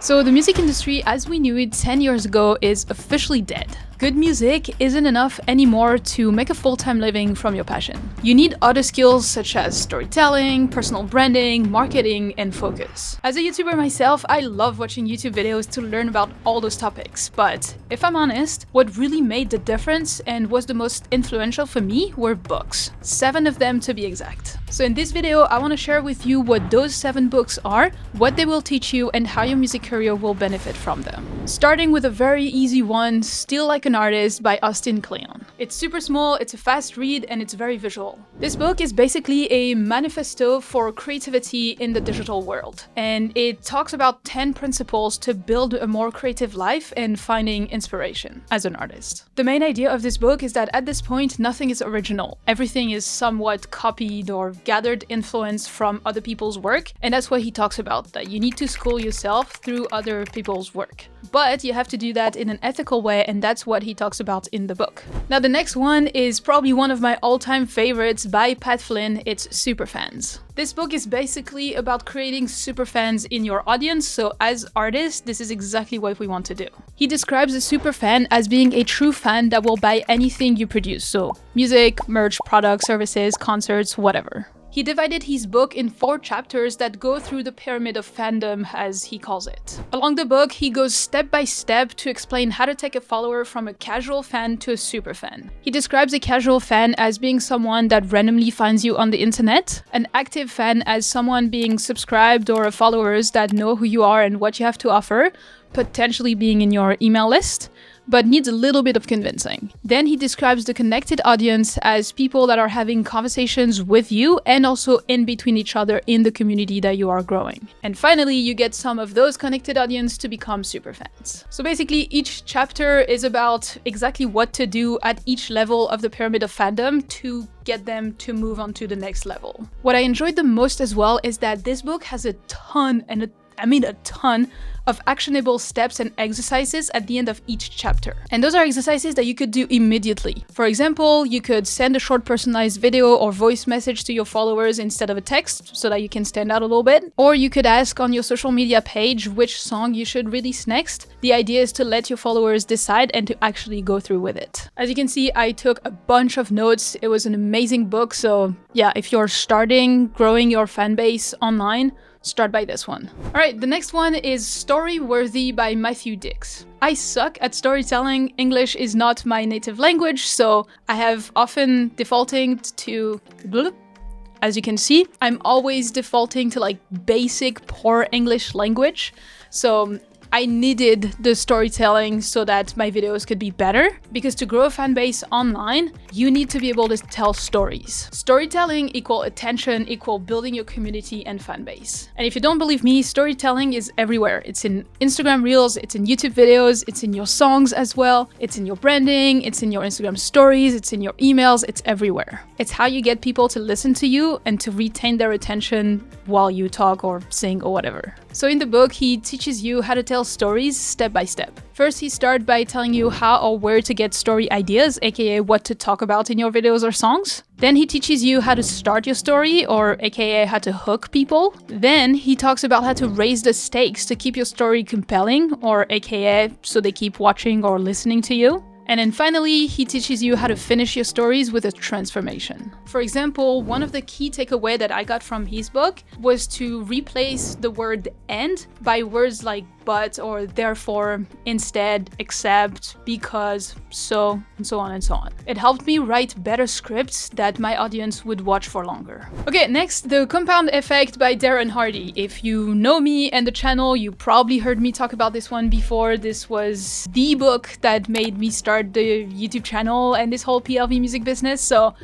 So the music industry as we knew it 10 years ago is officially dead. Good music isn't enough anymore to make a full-time living from your passion. You need other skills such as storytelling, personal branding, marketing, and focus. As a YouTuber myself, I love watching YouTube videos to learn about all those topics, but if I'm honest, what really made the difference and was the most influential for me were books. 7 of them to be exact. So in this video, I want to share with you what those 7 books are, what they will teach you, and how your music career will benefit from them. Starting with a very easy one, Still Like an Artist by Austin Kleon. It's super small, it's a fast read, and it's very visual. This book is basically a manifesto for creativity in the digital world, and it talks about 10 principles to build a more creative life and finding inspiration as an artist. The main idea of this book is that at this point, nothing is original. Everything is somewhat copied or gathered influence from other people's work, and that's what he talks about, that you need to school yourself through other people's work. But you have to do that in an ethical way, and that's what he talks about in the book. Now the next one is probably one of my all-time favorites by Pat Flynn. It's Superfans. This book is basically about creating superfans in your audience, so as artists, this is exactly what we want to do. He describes a superfan as being a true fan that will buy anything you produce, so music, merch, products, services, concerts, whatever. He divided his book in 4 chapters that go through the pyramid of fandom, as he calls it. Along the book, he goes step by step to explain how to take a follower from a casual fan to a super fan. He describes a casual fan as being someone that randomly finds you on the internet, an active fan as someone being subscribed or followers that know who you are and what you have to offer, potentially being in your email list, but needs a little bit of convincing. Then he describes the connected audience as people that are having conversations with you and also in between each other in the community that you are growing. And finally, you get some of those connected audience to become superfans. So basically, each chapter is about exactly what to do at each level of the pyramid of fandom to get them to move on to the next level. What I enjoyed the most as well is that this book has a ton of actionable steps and exercises at the end of each chapter. And those are exercises that you could do immediately. For example, you could send a short personalized video or voice message to your followers instead of a text so that you can stand out a little bit. Or you could ask on your social media page which song you should release next. The idea is to let your followers decide and to actually go through with it. As you can see, I took a bunch of notes. It was an amazing book. So yeah, if you're growing your fan base online, start by this one. Alright, the next one is Storyworthy by Matthew Dix. I suck at storytelling. English is not my native language, so I have often defaulting to as you can see, I'm always defaulting to like basic poor English language. So I needed the storytelling so that my videos could be better, because to grow a fan base online, you need to be able to tell stories. Storytelling equal attention equal building your community and fan base. And if you don't believe me, storytelling is everywhere. It's in Instagram Reels, it's in YouTube videos, it's in your songs as well, it's in your branding, it's in your Instagram stories, it's in your emails, it's everywhere. It's how you get people to listen to you and to retain their attention while you talk or sing or whatever. So in the book, he teaches you how to tell stories step by step. First, he starts by telling you how or where to get story ideas, aka what to talk about in your videos or songs. Then he teaches you how to start your story, or aka how to hook people. Then he talks about how to raise the stakes to keep your story compelling, or aka so they keep watching or listening to you. And then finally, he teaches you how to finish your stories with a transformation. For example, one of the key takeaways that I got from his book was to replace the word "and" by words like "but" or "therefore," "instead," "except," "because," "so," and so on and so on. It helped me write better scripts that my audience would watch for longer. Okay, next, The Compound Effect by Darren Hardy. If you know me and the channel, you probably heard me talk about this one before. This was the book that made me start the YouTube channel and this whole PLV music business, so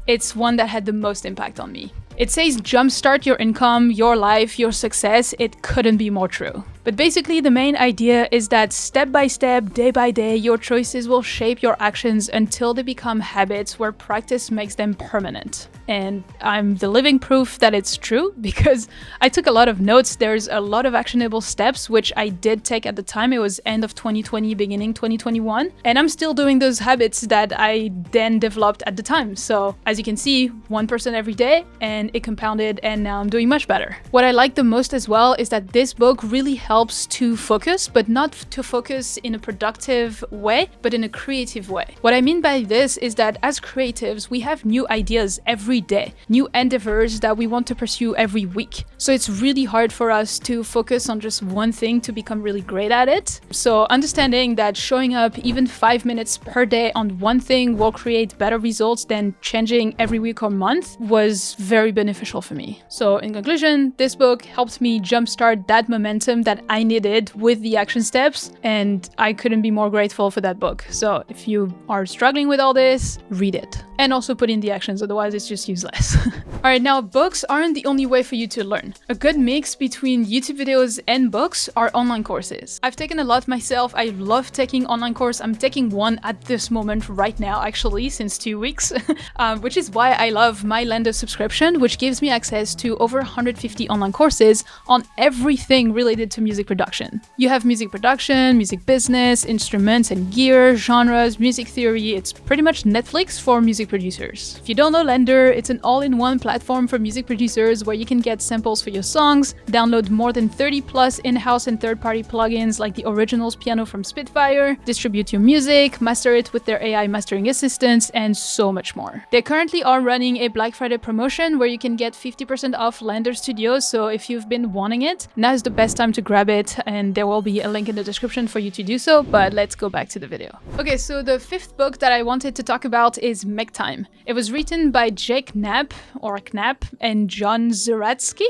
it's one that had the most impact on me. It says jumpstart your income, your life, your success. It couldn't be more true. But basically, the main idea is that step by step, day by day, your choices will shape your actions until they become habits where practice makes them permanent. And I'm the living proof that it's true, because I took a lot of notes. There's a lot of actionable steps, which I did take at the time. It was end of 2020, beginning 2021. And I'm still doing those habits that I then developed at the time. So as you can see, 1% every day, and it compounded, and now I'm doing much better. What I like the most as well is that this book really helps to focus, but not to focus in a productive way, but in a creative way. What I mean by this is that as creatives, we have new ideas every day, new endeavors that we want to pursue every week. So it's really hard for us to focus on just one thing to become really great at it. So understanding that showing up even 5 minutes per day on one thing will create better results than changing every week or month was very beneficial for me. So in conclusion, this book helped me jumpstart that momentum that I needed with the action steps, and I couldn't be more grateful for that book. So if you are struggling with all this, read it. And also put in the actions, otherwise it's just useless. Alright, now books aren't the only way for you to learn. A good mix between YouTube videos and books are online courses. I've taken a lot myself. I love taking online course. I'm taking one at this moment right now, actually, since 2 weeks, which is why I love my Lender subscription, which gives me access to over 150 online courses on everything related to music production. You have music production, music business, instruments and gear, genres, music theory. It's pretty much Netflix for music producers. If you don't know Lender, it's an all-in-one platform for music producers where you can get samples for your songs, download more than 30 plus in-house and third-party plugins like the Originals piano from Spitfire, distribute your music, master it with their AI mastering assistants, and so much more. They currently are running a Black Friday promotion where you can get 50% off Lender Studios, so if you've been wanting it, now is the best time to grab it, and there will be a link in the description for you to do so, but let's go back to the video. Okay, so the fifth book that I wanted to talk about is Make Time. It was written by Jake Knapp, and John Zeratsky?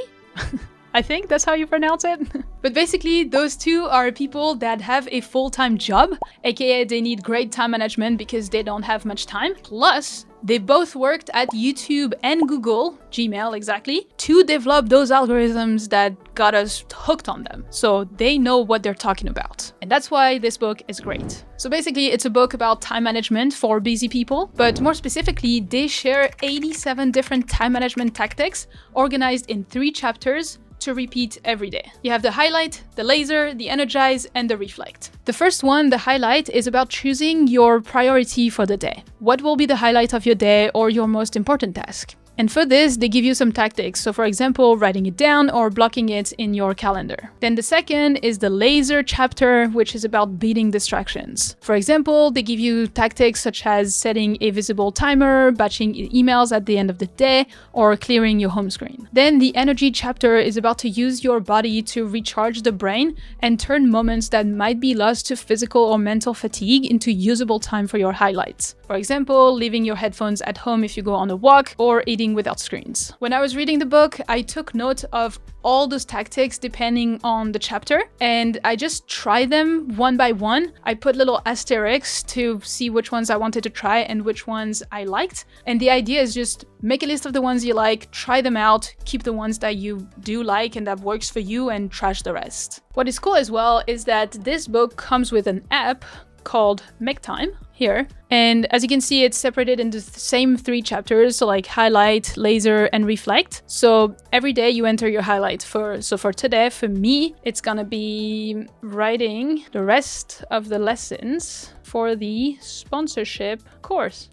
I think that's how you pronounce it. But basically, those two are people that have a full-time job, aka they need great time management because they don't have much time. Plus, they both worked at YouTube and Google, Gmail exactly, to develop those algorithms that got us hooked on them. So they know what they're talking about. And that's why this book is great. So basically, it's a book about time management for busy people, but more specifically, they share 87 different time management tactics organized in 3 chapters to repeat every day. You have the highlight, the laser, the energize, and the reflect. The first one, the highlight, is about choosing your priority for the day. What will be the highlight of your day or your most important task? And for this, they give you some tactics. So for example, writing it down or blocking it in your calendar. Then the second is the laser chapter, which is about beating distractions. For example, they give you tactics such as setting a visible timer, batching emails at the end of the day, or clearing your home screen. Then the energy chapter is about to use your body to recharge the brain and turn moments that might be lost to physical or mental fatigue into usable time for your highlights. For example, leaving your headphones at home if you go on a walk, or eating without screens. When I was reading the book, I took note of all those tactics depending on the chapter, and I just tried them one by one. I put little asterisks to see which ones I wanted to try and which ones I liked. And the idea is just make a list of the ones you like, try them out, keep the ones that you do like and that works for you, and trash the rest. What is cool as well is that this book comes with an app called Make Time here. And as you can see, it's separated into the same 3 chapters, so like highlight, laser, and reflect. So every day you enter your highlight. For today, for me, it's gonna be writing the rest of the lessons for the sponsorship course.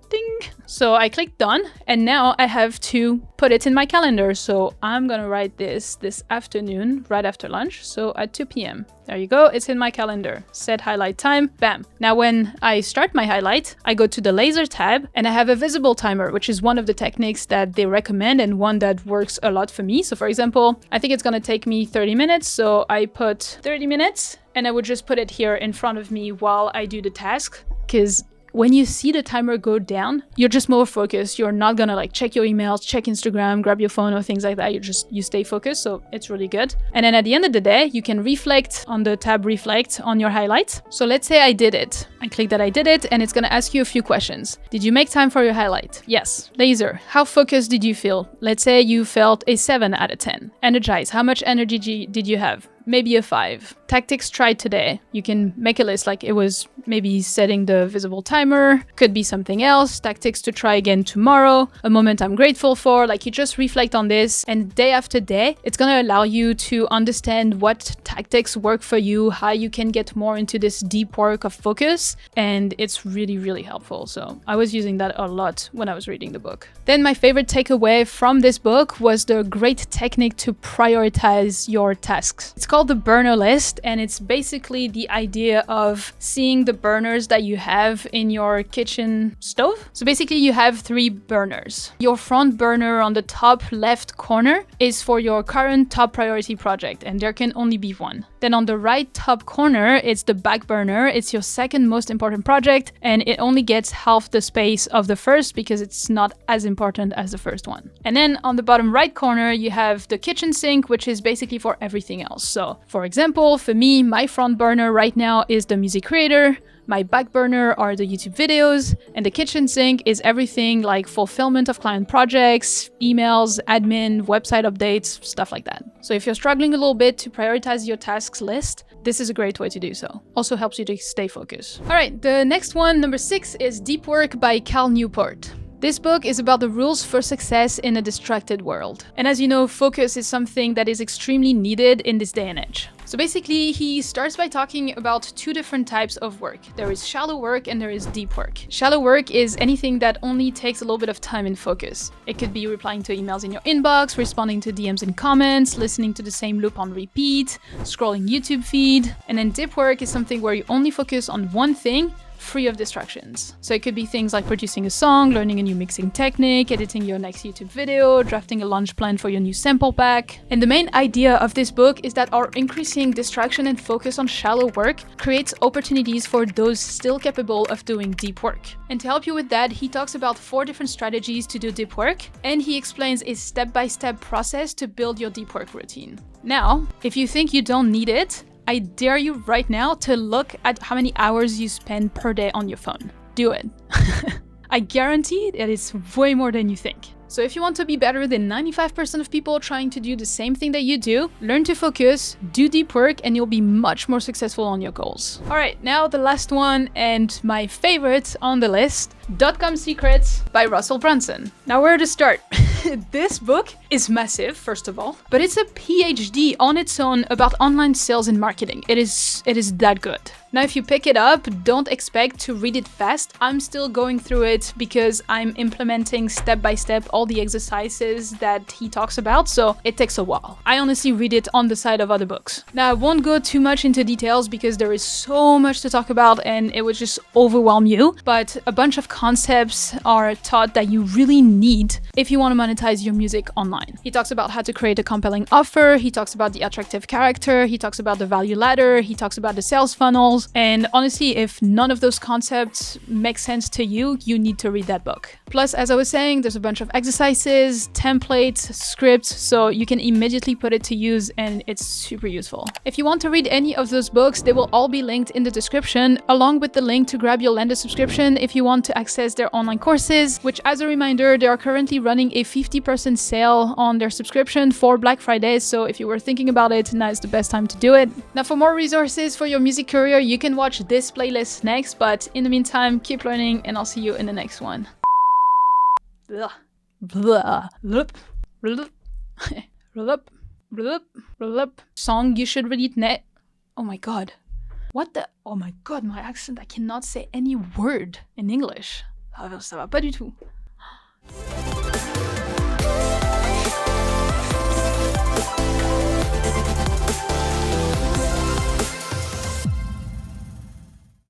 Ding! So I clicked done, and now I have to put it in my calendar. So I'm gonna write this afternoon, right after lunch, so at 2 p.m. There you go, it's in my calendar. Set highlight time, bam. Now when I start my highlight, I go to the laser tab, and I have a visible timer, which is one of the techniques that they recommend and one that works a lot for me. So for example, I think it's gonna take me 30 minutes, so I put 30 minutes, and I would just put it here in front of me while I do the task, because when you see the timer go down, you're just more focused. You're not gonna like check your emails, check Instagram, grab your phone or things like that. You stay focused, so it's really good. And then at the end of the day, you can reflect on the tab reflect on your highlight. So let's say I did it. I click that I did it, and it's gonna ask you a few questions. Did you make time for your highlight? Yes. Laser, how focused did you feel? Let's say you felt a 7 out of 10. Energize, how much energy did you have? Maybe a 5. Tactics tried today. You can make a list, like it was maybe setting the visible timer, could be something else, tactics to try again tomorrow, a moment I'm grateful for. Like you just reflect on this, and day after day, it's gonna allow you to understand what tactics work for you, how you can get more into this deep work of focus, and it's really, really helpful. So I was using that a lot when I was reading the book. Then my favorite takeaway from this book was the great technique to prioritize your tasks. It's called called the burner list, and it's basically the idea of seeing the burners that you have in your kitchen stove. So basically you have 3 burners. Your front burner on the top left corner is for your current top priority project, and there can only be one. Then on the right top corner, it's the back burner. It's your second most important project, and it only gets half the space of the first because it's not as important as the first one. And then on the bottom right corner, you have the kitchen sink, which is basically for everything else. So for example, for me, my front burner right now is the music creator. My back burner are the YouTube videos, and the kitchen sink is everything like fulfillment of client projects, emails, admin, website updates, stuff like that. So if you're struggling a little bit to prioritize your tasks list, this is a great way to do so. Also helps you to stay focused. All right, the next one, number 6, is Deep Work by Cal Newport. This book is about the rules for success in a distracted world. And as you know, focus is something that is extremely needed in this day and age. So basically, he starts by talking about 2 different types of work. There is shallow work and there is deep work. Shallow work is anything that only takes a little bit of time and focus. It could be replying to emails in your inbox, responding to DMs and comments, listening to the same loop on repeat, scrolling YouTube feed. And then deep work is something where you only focus on one thing, free of distractions. So it could be things like producing a song, learning a new mixing technique, editing your next YouTube video, drafting a launch plan for your new sample pack. And the main idea of this book is that our increasing distraction and focus on shallow work creates opportunities for those still capable of doing deep work. And to help you with that, he talks about 4 different strategies to do deep work, and he explains a step-by-step process to build your deep work routine. Now, if you think you don't need it, I dare you right now to look at how many hours you spend per day on your phone. Do it. I guarantee that it's way more than you think. So if you want to be better than 95% of people trying to do the same thing that you do, learn to focus, do deep work, and you'll be much more successful on your goals. All right, now the last one and my favorite on the list, .com Secrets by Russell Brunson. Now where to start? This book is massive, first of all, but it's a PhD on its own about online sales and marketing. It is that good. Now, if you pick it up, don't expect to read it fast. I'm still going through it because I'm implementing step by step all the exercises that he talks about, so it takes a while. I honestly read it on the side of other books. Now, I won't go too much into details because there is so much to talk about and it would just overwhelm you, but a bunch of concepts are taught that you really need if you want to monetize your music online. He talks about how to create a compelling offer, he talks about the attractive character, he talks about the value ladder, he talks about the sales funnels, and honestly, if none of those concepts make sense to you, you need to read that book. Plus, as I was saying, there's a bunch of exercises, templates, scripts, so you can immediately put it to use and it's super useful. If you want to read any of those books, they will all be linked in the description, along with the link to grab your Lenda subscription if you want to access their online courses, which, as a reminder, they are currently running a 50% sale on their subscription for Black Friday, so if you were thinking about it, now is the best time to do it. Now, for more resources for your music career, you can watch this playlist next, but in the meantime, keep learning and I'll see you in the next one. Blah. Blah. Blup. Blup. Blup. Blup. Blup. Song you should read net. Oh my god. What the? Oh my god, my accent. I cannot say any word in English. Ça va pas du tout.